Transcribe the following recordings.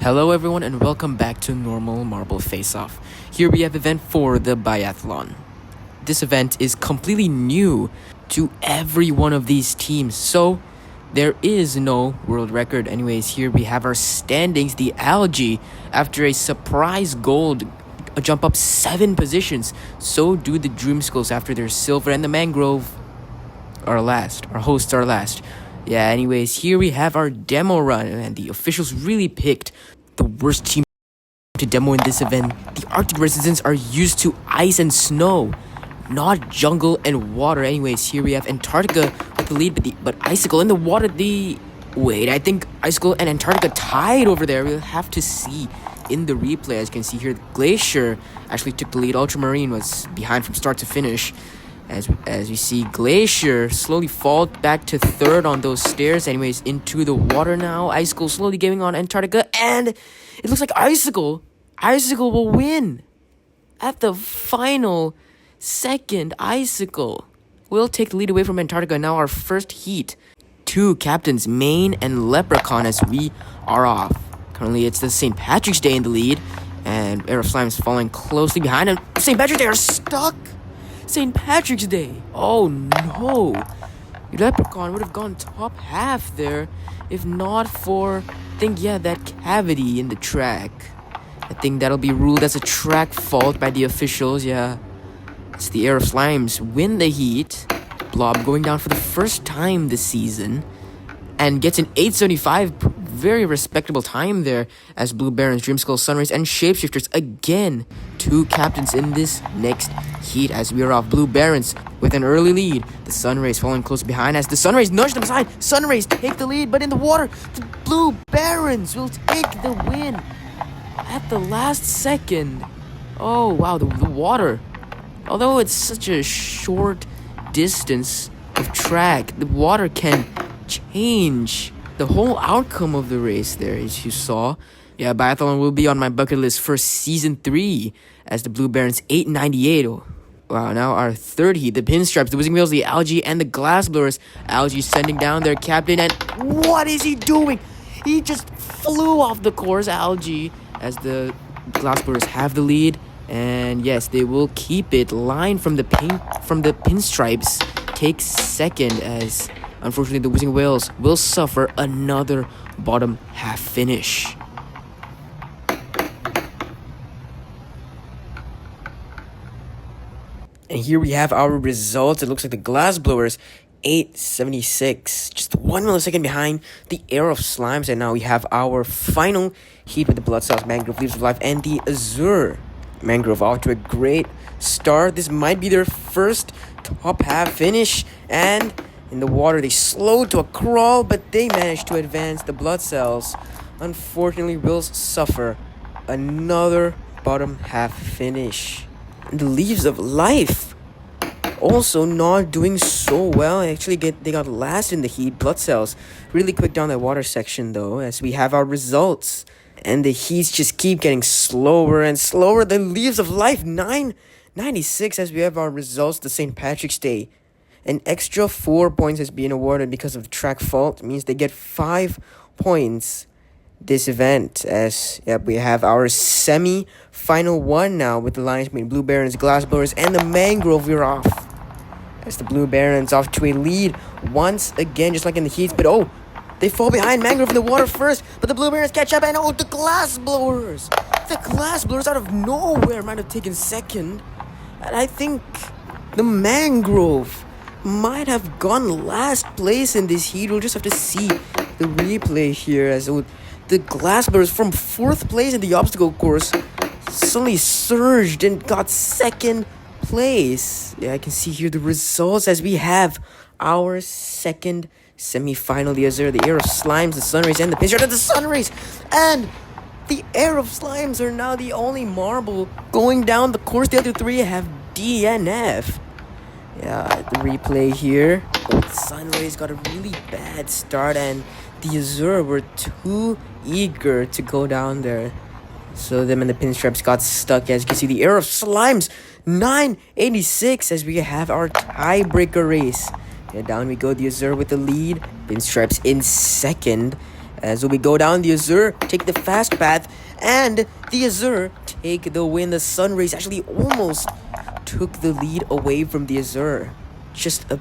Hello everyone and welcome back to Normal Marble Face-Off. Here we have event 4, the Biathlon. This event is completely new to every one of these teams, so there is no world record. Anyways, here we have our standings. The Algae, after a surprise gold, jump up 7 positions. So do the Dreamskulls after their silver, and the Mangrove are last. Our hosts are last. Yeah, anyways, here we have our demo run, and the officials really picked the worst team to demo in this event. The Arctic residents are used to ice and snow, not jungle and water. Anyways, here we have Antarctica with the lead, but Icicle in the water. Wait, I think Icicle and Antarctica tied over there. We'll have to see in the replay. As you can see here, Glacier actually took the lead. Ultramarine was behind from start to finish. As you see, Glacier slowly fall back to third on those stairs. Anyways, into the water now. Icicle slowly giving on Antarctica, and it looks like Icicle will win at the final second. Icicle will take the lead away from Antarctica. Now our first heat, 2 captains, Maine and Leprechaun, as we are off. Currently, it's the St. Patrick's Day in the lead, and Air of Slime is following closely behind him. St. Patrick's Day are stuck. St. Patrick's Day. Oh no. Leprechaun would have gone top half there if not for, that cavity in the track. I think that'll be ruled as a track fault by the officials. Yeah. It's the Air of Slimes win the heat. Blob going down for the first time this season and gets an 8:75, very respectable time there, as Blue Barons, Dreamskull, Sunrays, and Shapeshifters again 2 captains in this next heat, as we are off. Blue Barons with an early lead. The Sunrays following close behind as the Sunrays nudge them aside. Sunrays take the lead, but in the water, the Blue Barons will take the win at the last second. Oh wow, the water. Although it's such a short distance of track, the water can change the whole outcome of the race there, as you saw. Yeah, Biathlon will be on my bucket list for season 3 as the Blue Barons 898. Oh, wow, now our third heat, the Pinstripes, the Whizzing Wheels, the Algae, and the Glassblowers. Algae sending down their captain, and what is he doing? He just flew off the course, Algae, as the Glassblowers have the lead. And yes, they will keep it. Line from the Pinstripes takes second, as unfortunately the Whizzing Whales will suffer another bottom half finish. And here we have our results. It looks like the Glassblowers 876, just 1 millisecond behind the Air of Slimes. And now we have our final heat with the Blood Cells, Mangrove, Leaves of Life, and the Azure. Mangrove off to a great start. This might be their first top half finish, and in the water they slowed to a crawl, but they managed to advance. The Blood Cells unfortunately will suffer another bottom half finish. And the Leaves of Life also not doing so well. Actually, they got last in the heat. Blood Cells really quick down that water section though, as we have our results. And the heats just keep getting slower and slower. The Leaves of Life 996, as we have our results. The St. Patrick's Day, an extra 4 points has been awarded because of the track fault. It means they get 5 points this event, as we have our semi-final one now with the lines between Blue Barons, Glassblowers, and the Mangrove. We're off as the Blue Barons off to a lead once again, just like in the heats, but they fall behind Mangrove in the water first, but the Blue Barons catch up, and the Glassblowers! The Glassblowers out of nowhere might have taken second. And I think the Mangrove might have gone last place in this heat. We'll just have to see the replay here, as the Glassblowers from 4th place in the obstacle course suddenly surged and got 2nd place. Yeah, I can see here the results as we have our second semi-final. The Azure, the Air of Slimes, the Sunrays, and the Pinstripes. The Sunrays and the Air of Slimes are now the only marble going down the course. The other 3 have DNF. Yeah, the replay here. The Sunrays got a really bad start, and the Azure were too eager to go down there. So them and the Pinstripes got stuck. As you can see, the Air of Slimes 986, as we have our tiebreaker race. Yeah, down we go, the Azure with the lead. Pinstripes in second, As we go down, the Azure take the fast path, and the Azure take the win. The Sunrays actually almost took the lead away from the Azure. Just a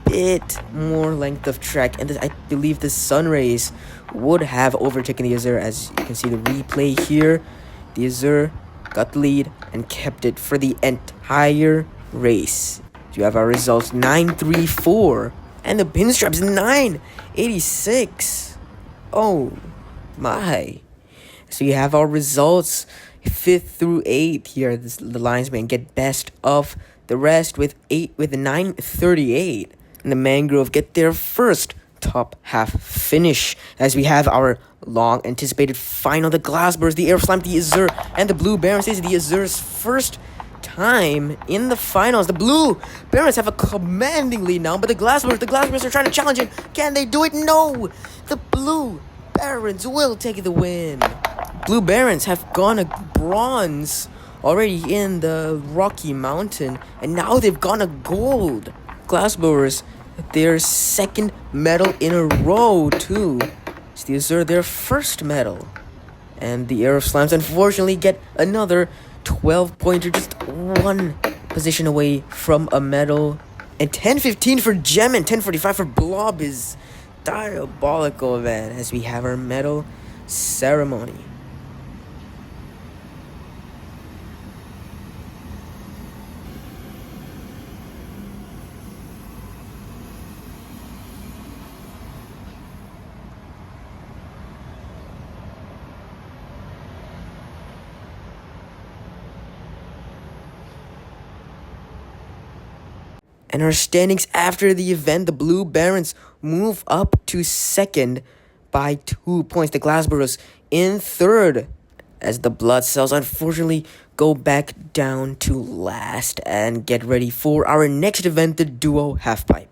bit more length of track, and I believe the Sunrays would have overtaken the Azure. As you can see the replay here, the Azure got the lead and kept it for the entire race. You have our results 934, and the pinstripes 986. Oh my. So you have our results 5th through 8th here. The linesmen get best of the rest with 938. And the Mangrove get their first top half finish, as we have our long anticipated final. The Glassburst, the Air Slime, the Azure, and the Blue Barons. This is the Azure's first time in the finals. The Blue Barons have a commanding lead now, but the Glassburst are trying to challenge it. Can they do it? No! The Blue Barons will take the win. Blue Barons have gone a bronze already in the Rocky Mountain, and now they've gone a gold. Glassblowers, their second medal in a row too. So the Azure, their first medal. And the Air of Slimes unfortunately get another 12-pointer, just one position away from a medal. And 10-15 for Gem and 10-45 for Blob is diabolical, man, as we have our medal ceremony. And our standings after the event, the Blue Barons move up to second by 2 points. The Glassburrows in third, as the Blood Cells unfortunately go back down to last. And get ready for our next event, the Duo Halfpipe.